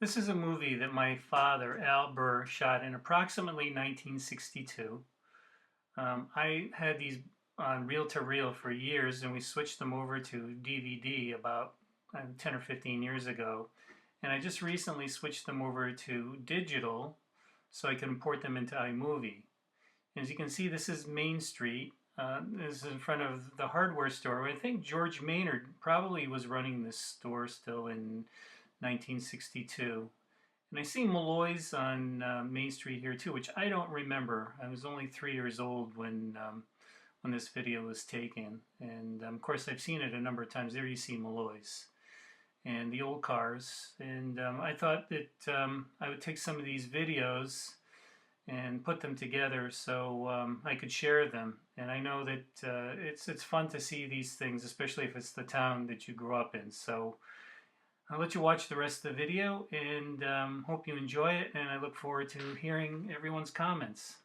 This is a movie that my father, Al Burr, shot in approximately 1962. I had these on reel-to-reel for years, and we switched them over to DVD about 10 or 15 years ago. And I just recently switched them over to digital so I can import them into iMovie. As you can see, this is Main Street. This is in front of the hardware store. I think George Maynard probably was running this store still in 1962. And I see Malloy's on Main Street here too, which I don't remember. I was only 3 years old when this video was taken. And of course, I've seen it a number of times. There you see Malloy's and the old cars. And I thought that I would take some of these videos and put them together so I could share them. And I know that it's fun to see these things, especially if it's the town that you grew up in. So I'll let you watch the rest of the video and hope you enjoy it. And I look forward to hearing everyone's comments.